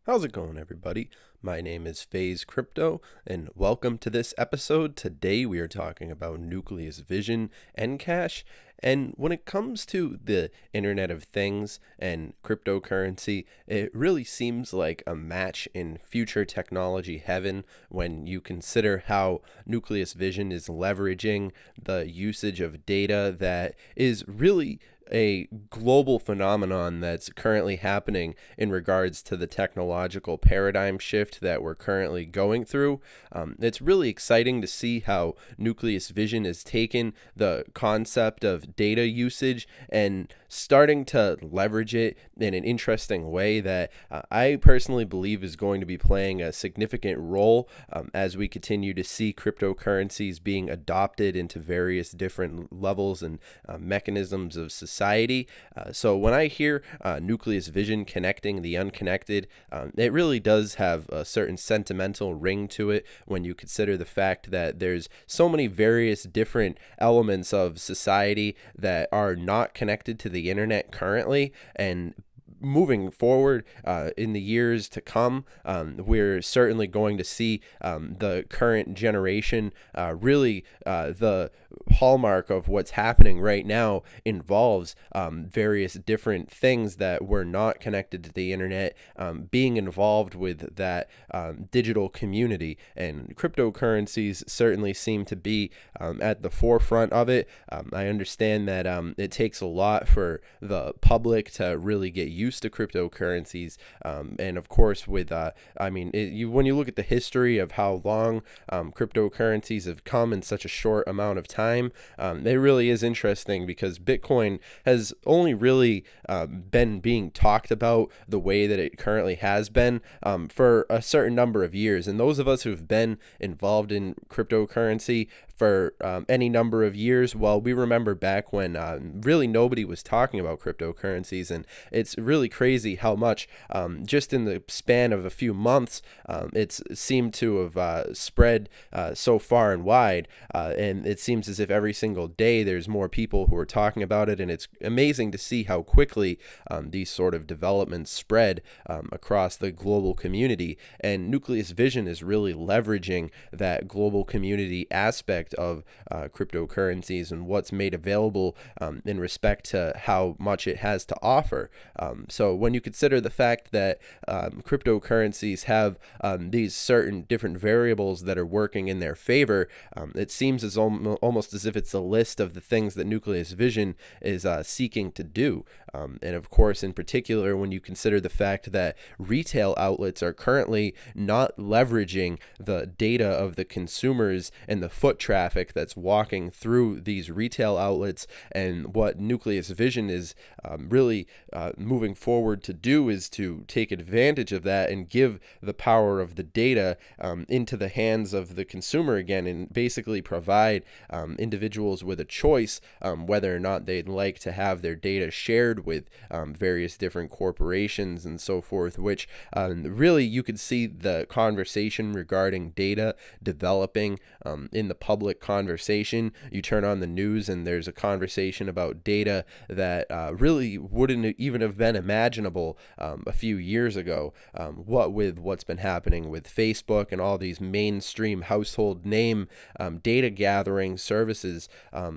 How's it going, everybody? My name is FaZe Crypto, and welcome to this episode. Today we are talking about Nucleus Vision, NCASH, and when it comes to the Internet of Things and cryptocurrency, it really seems like a match in future technology heaven when you consider how Nucleus Vision is leveraging the usage of data that is really a global phenomenon that's currently happening in regards to the technological paradigm shift that we're currently going through. It's really exciting to see how Nucleus Vision has taken the concept of data usage and starting to leverage it in an interesting way that I personally believe is going to be playing a significant role as we continue to see cryptocurrencies being adopted into various different levels and mechanisms of society. So when I hear Nucleus Vision connecting the unconnected, it really does have a certain sentimental ring to it when you consider the fact that there's so many various different elements of society that are not connected to the internet currently, and moving forward in the years to come, we're certainly going to see the current generation really the hallmark of what's happening right now involves various different things that were not connected to the internet being involved with that digital community, and cryptocurrencies certainly seem to be at the forefront of it. I understand that it takes a lot for the public to really get used to cryptocurrencies, and of course with when you look at the history of how long cryptocurrencies have come in such a short amount of time, it really is interesting because Bitcoin has only really been being talked about the way that it currently has been for a certain number of years, and those of us who've been involved in cryptocurrency for any number of years, well, we remember back when really nobody was talking about cryptocurrencies, and it's really crazy how much just in the span of a few months it's seemed to have spread so far and wide, and it seems as if every single day there's more people who are talking about it, and it's amazing to see how quickly these sort of developments spread across the global community, and Nucleus Vision is really leveraging that global community aspect of cryptocurrencies and what's made available in respect to how much it has to offer. So when you consider the fact that cryptocurrencies have these certain different variables that are working in their favor, it seems as almost as if it's a list of the things that Nucleus Vision is seeking to do. And of course, in particular, when you consider the fact that retail outlets are currently not leveraging the data of the consumers and the foot traffic that's walking through these retail outlets, and what Nucleus Vision is really moving forward to do is to take advantage of that and give the power of the data into the hands of the consumer again, and basically provide individuals with a choice whether or not they'd like to have their data shared with various different corporations and so forth, which really you could see the conversation regarding data developing in the public conversation. You turn on the news and there's a conversation about data that really wouldn't even have been imaginable a few years ago. What with what's been happening with Facebook and all these mainstream household name data gathering services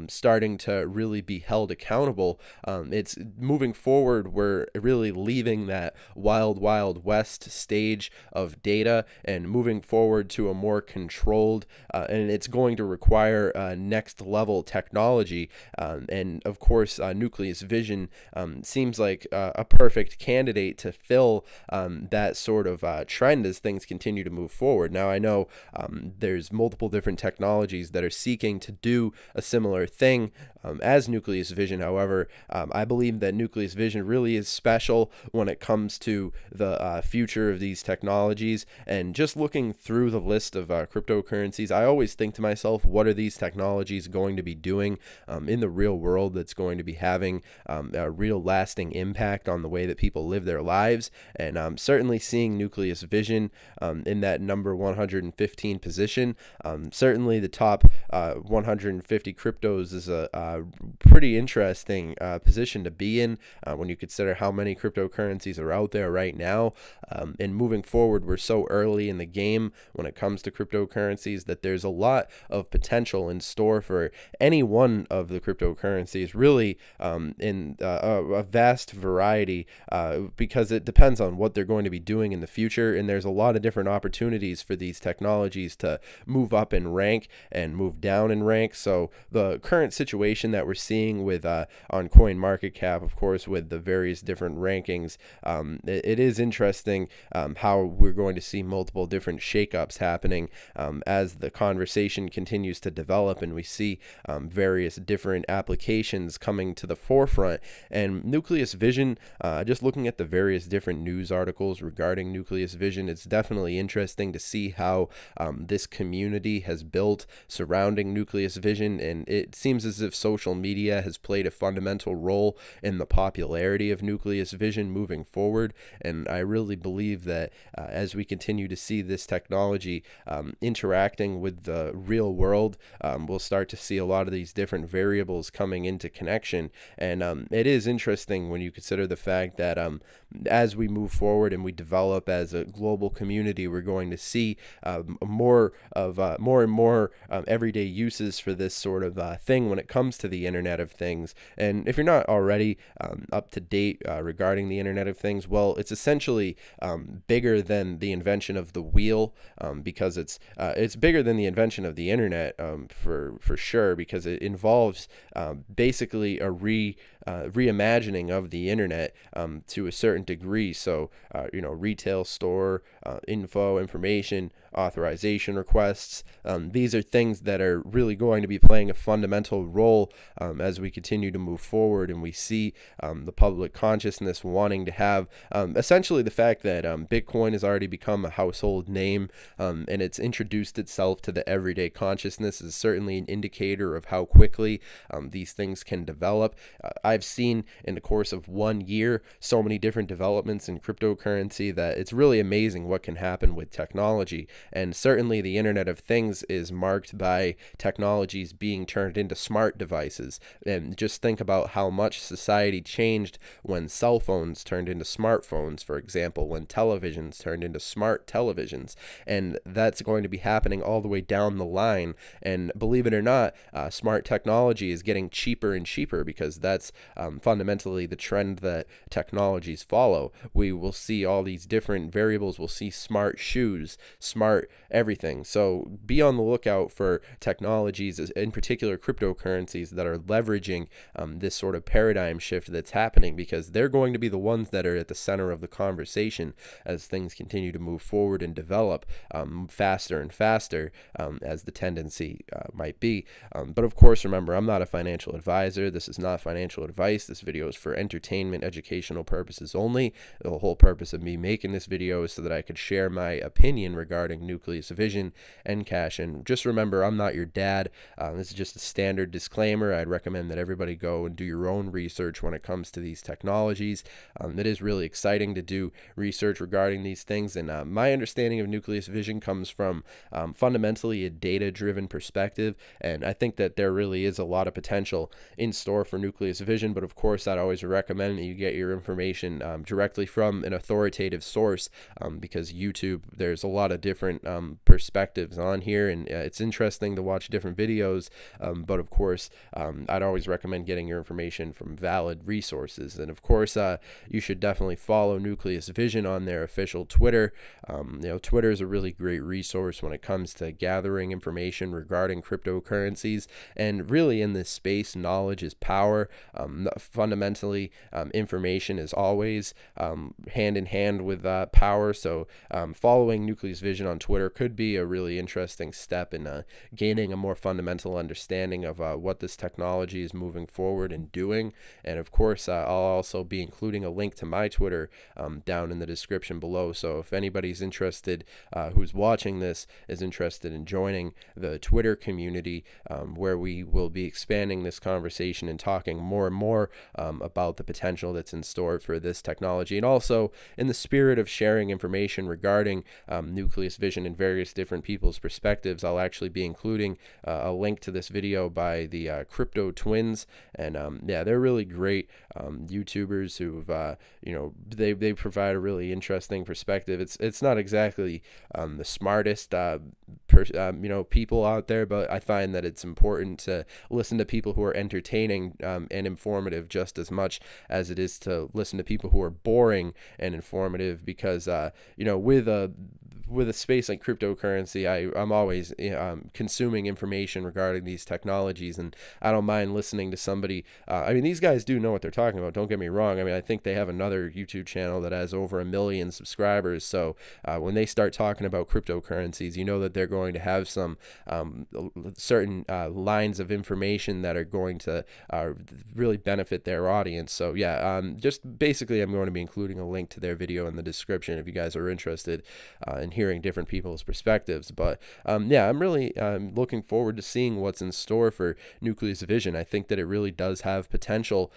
starting to really be held accountable, it's moving forward. We're really leaving that wild west stage of data and moving forward to a more controlled, and it's going to require next level technology, and of course Nucleus Vision seems like a perfect candidate to fill that sort of trend as things continue to move forward. Now I know there's multiple different technologies that are seeking to do a similar thing as Nucleus Vision. However, I believe that Nucleus Vision really is special when it comes to the future of these technologies. And just looking through the list of cryptocurrencies, I always think to myself, what are these technologies going to be doing in the real world that's going to be having a real lasting impact on the way that people live their lives? And I'm certainly seeing Nucleus Vision in that number 115 position. Certainly the top 150 cryptos is a pretty interesting position to be in when you consider how many cryptocurrencies are out there right now. And moving forward, we're so early in the game when it comes to cryptocurrencies that there's a lot of potential in store for any one of the cryptocurrencies, really, in a vast variety, because it depends on what they're going to be doing in the future. And there's a lot of different opportunities for these technologies to move up in rank and move down in rank. So the current situation that we're seeing with on CoinMarketCap, of course, with the various different rankings, it is interesting how we're going to see multiple different shakeups happening as the conversation continues to develop, and we see various different applications coming to the forefront. And Nucleus Vision, just looking at the various different news articles regarding Nucleus Vision, it's definitely interesting to see how this community has built surrounding Nucleus Vision, and it seems as if social media has played a fundamental role in the popularity of Nucleus Vision moving forward. And I really believe that as we continue to see this technology interacting with the real world, we'll start to see a lot of these different variables coming into connection. And it is interesting when you consider the fact that as we move forward and we develop as a global community, we're going to see more and more everyday uses for this sort of thing when it comes to the Internet of Things. And if you're not already up to date regarding the Internet of Things, well, it's essentially bigger than the invention of the wheel, because it's bigger than the invention of the internet, for sure, because it involves basically a reimagining of the internet to a certain degree. So retail store information, authorization requests, these are things that are really going to be playing a fundamental role as we continue to move forward, and we see the public consciousness wanting to have essentially the fact that Bitcoin has already become a household name, and it's introduced itself to the everyday consciousness, is certainly an indicator of how quickly these things can develop. I've seen in the course of 1 year so many different developments in cryptocurrency that it's really amazing what can happen with technology. And certainly the Internet of Things is marked by technologies being turned into smart devices. And just think about how much society changed when cell phones turned into smartphones, for example, when televisions turned into smart televisions. And that's going to be happening all the way down the line. And believe it or not, smart technology is getting cheaper and cheaper, because that's fundamentally the trend that technologies follow. We will see all these different variables. We'll see smart shoes, smart everything. So be on the lookout for technologies, in particular cryptocurrencies, that are leveraging this sort of paradigm shift that's happening, because they're going to be the ones that are at the center of the conversation as things continue to move forward and develop faster and faster, as the tendency might be. But of course, remember, I'm not a financial advisor. This is not financial advice. This video is for entertainment, educational purposes only. The whole purpose of me making this video is so that I could share my opinion regarding Nucleus Vision, NCASH. And just remember, I'm not your dad. This is just a standard disclaimer. I'd recommend that everybody go and do your own research when it comes to these technologies. It is really exciting to do research regarding these things. And my understanding of Nucleus Vision comes from fundamentally a data-driven perspective. And I think that there really is a lot of potential in store for Nucleus Vision. But of course, I'd always recommend that you get your information directly from an authoritative source, because YouTube, there's a lot of different perspectives on here, and it's interesting to watch different videos. But of course, I'd always recommend getting your information from valid resources. And of course, you should definitely follow Nucleus Vision on their official Twitter. Twitter is a really great resource when it comes to gathering information regarding cryptocurrencies. And really, in this space, knowledge is power. Fundamentally, information is always hand in hand with power. So following Nucleus Vision on Twitter could be a really interesting step in gaining a more fundamental understanding of what this technology is moving forward and doing. And of course, I'll also be including a link to my Twitter down in the description below. So if anybody's interested, who's watching this, is interested in joining the Twitter community, where we will be expanding this conversation and talking more and more about the potential that's in store for this technology. And also, in the spirit of sharing information regarding Nucleus Vision and various different people's perspectives, I'll actually be including a link to this video by the Crypto Twins. And yeah, they're really great YouTubers who've, they provide a really interesting perspective. It's not exactly the smartest people out there, but I find that it's important to listen to people who are entertaining and informative just as much as it is to listen to people who are boring and informative, because with a space like cryptocurrency, I'm always consuming information regarding these technologies, and I don't mind listening to somebody. These guys do know what they're talking about. Don't get me wrong. I think they have another YouTube channel that has over 1 million subscribers. So when they start talking about cryptocurrencies, you know that they're going to have some certain lines of information that are going to really benefit their audience. So yeah, just basically, I'm going to be including a link to their video in the description if you guys are interested in hearing different people's perspectives. But yeah, I'm really looking forward to seeing what's in store for Nucleus Vision. I think that it really does have potential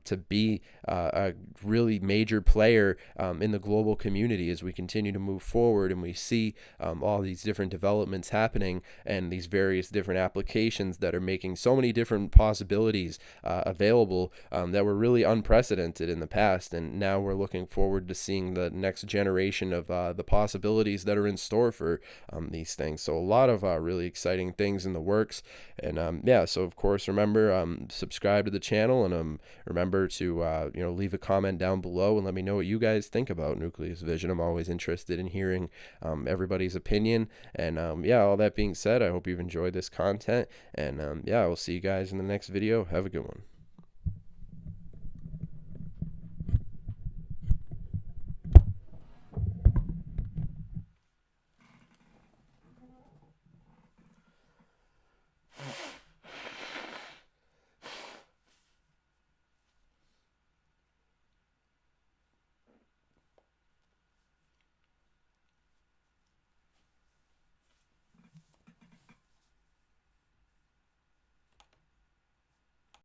to be a really major player in the global community as we continue to move forward and we see all these different developments happening and these various different applications that are making so many different possibilities available that were really unprecedented in the past. And now we're looking forward to seeing the next generation of the possibilities that are in store for these things. So a lot of really exciting things in the works. And yeah, so of course, remember, subscribe to the channel, and remember to leave a comment down below and let me know what you guys think about Nucleus Vision. I'm always interested in hearing everybody's opinion. And yeah, all that being said, I hope you've enjoyed this content, and yeah, we'll see you guys in the next video. Have a good one.